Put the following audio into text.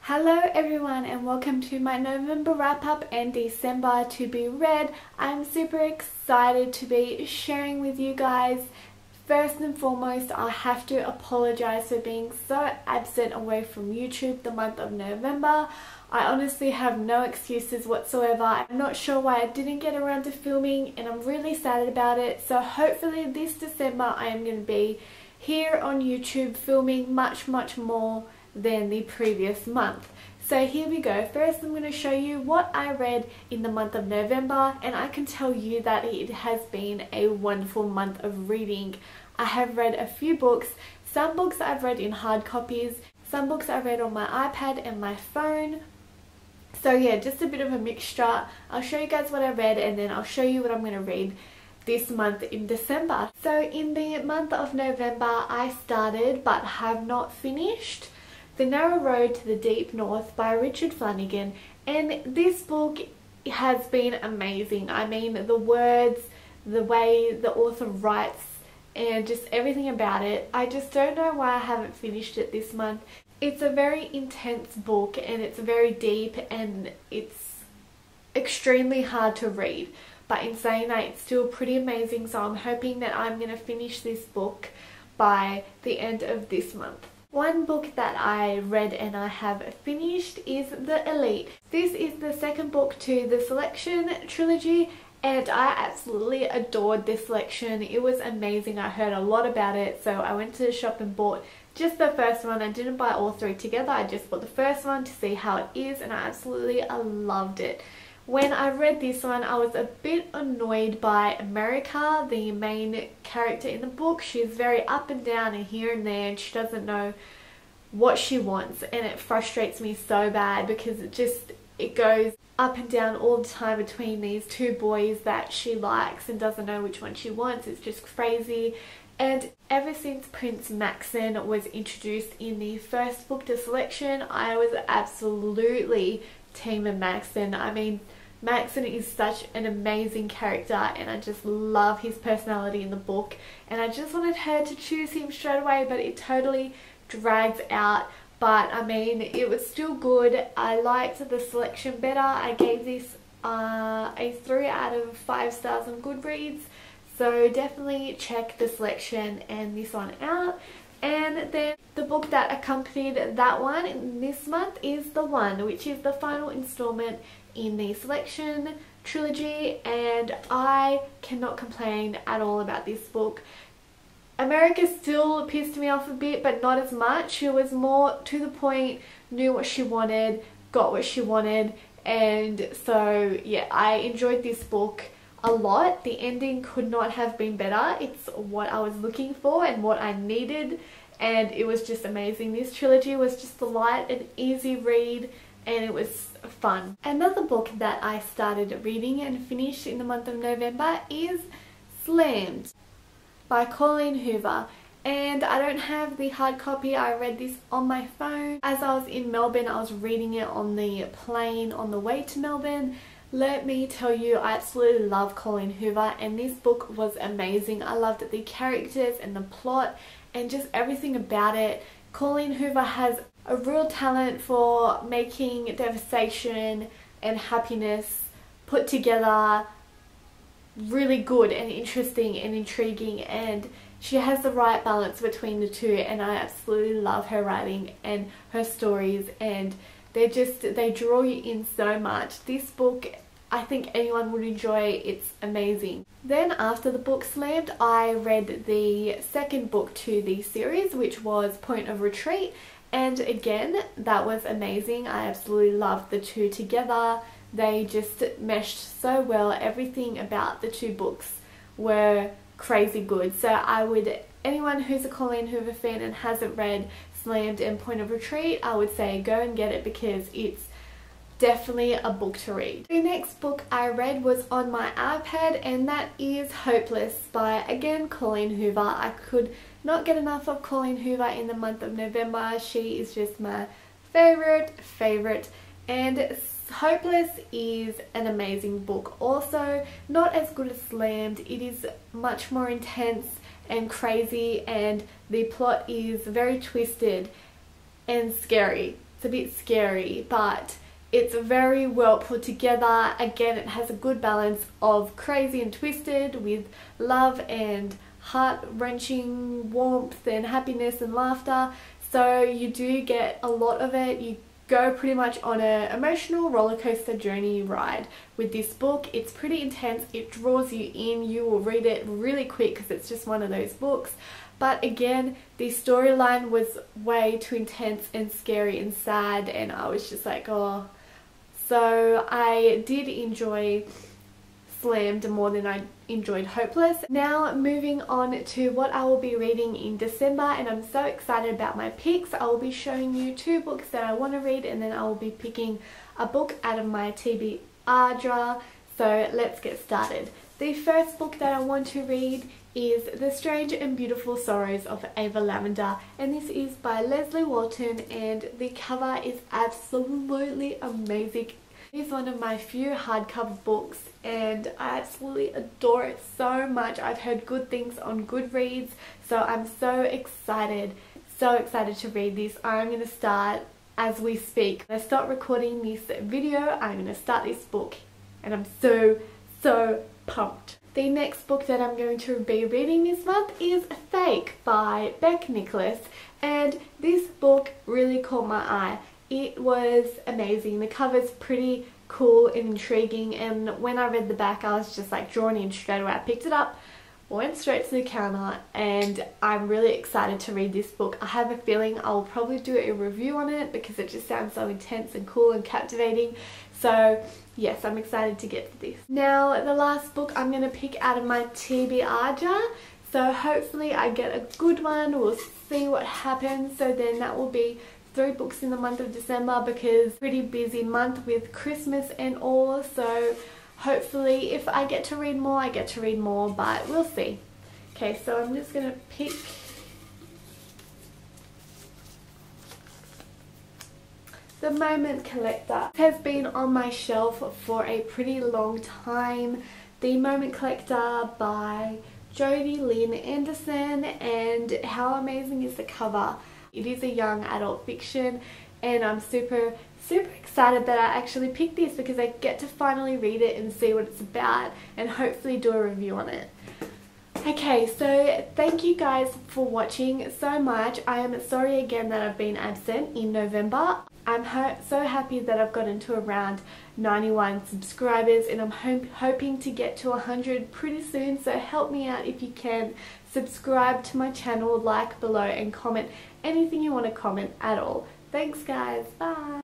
Hello everyone and welcome to my November wrap up and December to be read. I'm super excited to be sharing with you guys. First and foremost, I have to apologize for being so absent away from YouTube the month of November. I honestly have no excuses whatsoever. I'm not sure why I didn't get around to filming and I'm really sad about it. So hopefully this December I am going to be here on YouTube filming much more than the previous month. So here we go. First I'm going to show you what I read in the month of November, and I can tell you that it has been a wonderful month of reading. I have read a few books. Some books I've read in hard copies, some books I read on my iPad and my phone. So yeah, just a bit of a mixture. I'll show you guys what I read and then I'll show you what I'm going to read this month in December. So in the month of November I started but have not finished The Narrow Road to the Deep North by Richard Flanagan, and this book has been amazing. I mean, the words, the way the author writes, and just everything about it. I just don't know why I haven't finished it this month. It's a very intense book and it's very deep and it's extremely hard to read. But in saying that, it's still pretty amazing, so I'm hoping that I'm going to finish this book by the end of this month. One book that I read and I have finished is The Elite. This is the second book to the Selection trilogy and I absolutely adored this selection. It was amazing. I heard a lot about it, so I went to the shop and bought just the first one. I didn't buy all three together. I just bought the first one to see how it is and I absolutely loved it. When I read this one, I was a bit annoyed by America, the main character in the book. She's very up and down and here and there and she doesn't know what she wants, and it frustrates me so bad because it goes up and down all the time between these two boys that she likes and doesn't know which one she wants. It's just crazy. And ever since Prince Maxon was introduced in the first book to Selection, I was absolutely team Maxon. I mean, Maxon is such an amazing character and I just love his personality in the book, and I just wanted her to choose him straight away, but it totally drags out. But I mean, it was still good. I liked the Selection better. I gave this a 3 out of 5 stars on Goodreads, so definitely check the Selection and this one out. And then the book that accompanied that one in this month is The One, which is the final installment in the Selection trilogy, and I cannot complain at all about this book. America still pissed me off a bit, but not as much. She was more to the point, knew what she wanted, got what she wanted, and so yeah, I enjoyed this book a lot. The ending could not have been better. It's what I was looking for and what I needed, and it was just amazing. This trilogy was just a light and easy read and it was fun. Another book that I started reading and finished in the month of November is Slammed by Colleen Hoover, and I don't have the hard copy. I read this on my phone. As I was in Melbourne, I was reading it on the plane on the way to Melbourne. Let me tell you, I absolutely love Colleen Hoover and this book was amazing. I loved the characters and the plot and just everything about it. Colleen Hoover has a real talent for making devastation and happiness put together really good and interesting and intriguing, and she has the right balance between the two, and I absolutely love her writing and her stories, and they draw you in so much. This book, I think anyone would enjoy. It's amazing. Then after the book Slammed, I read the second book to the series, which was Point of Retreat, and again that was amazing. I absolutely loved the two together. They just meshed so well. Everything about the two books were crazy good. So anyone who's a Colleen Hoover fan and hasn't read Slammed and Point of Retreat, I would say go and get it because it's definitely a book to read. The next book I read was on my iPad, and that is Hopeless by, again, Colleen Hoover. I could not get enough of Colleen Hoover in the month of November. She is just my favorite, and Hopeless is an amazing book. Also, not as good as Slammed. It is much more intense and crazy, and the plot is very twisted and scary. It's a bit scary, but it's very well put together. Again, it has a good balance of crazy and twisted with love and heart-wrenching warmth and happiness and laughter. So you do get a lot of it. You go pretty much on an emotional roller coaster journey ride with this book. It's pretty intense. It draws you in. You will read it really quick because it's just one of those books. But again, the storyline was way too intense and scary and sad, and I was just like, oh. So I did enjoy Slammed more than I enjoyed Hopeless. Now moving on to what I will be reading in December, and I'm so excited about my picks. I will be showing you 2 books that I want to read, and then I will be picking a book out of my TBR jar. So let's get started. The first book that I want to read is The Strange and Beautiful Sorrows of Ava Lavender, and this is by Leslie Walton, and the cover is absolutely amazing. It is one of my few hardcover books and I absolutely adore it so much. I've heard good things on Goodreads, so I'm so excited to read this. I'm going to start as we speak. When I start recording this video, I'm going to start this book, and I'm so pumped. The next book that I'm going to be reading this month is Fake by Beck Nicholas, and this book really caught my eye. It was amazing. The cover's pretty cool and intriguing, and when I read the back I was just like drawn in straight away. I picked it up, went straight to the counter, and I'm really excited to read this book. I have a feeling I'll probably do a review on it because it just sounds so intense and cool and captivating. So yes, I'm excited to get to this. Now the last book I'm going to pick out of my TBR jar. So hopefully I get a good one. We'll see what happens. So then that will be 3 books in the month of December, because pretty busy month with Christmas and all. So hopefully if I get to read more, I get to read more, but we'll see. Okay, so I'm just going to pick The Moment Collector. It has been on my shelf for a pretty long time. The Moment Collector by Jodie Lynn Anderson, and how amazing is the cover? It is a young adult fiction, and I'm super excited that I actually picked this because I get to finally read it and see what it's about and hopefully do a review on it. Okay, so thank you guys for watching so much. I am sorry again that I've been absent in November. I'm so happy that I've gotten to around 91 subscribers, and I'm hoping to get to 100 pretty soon, so help me out if you can. Subscribe to my channel, like below, and comment anything you want to comment at all. Thanks guys, bye!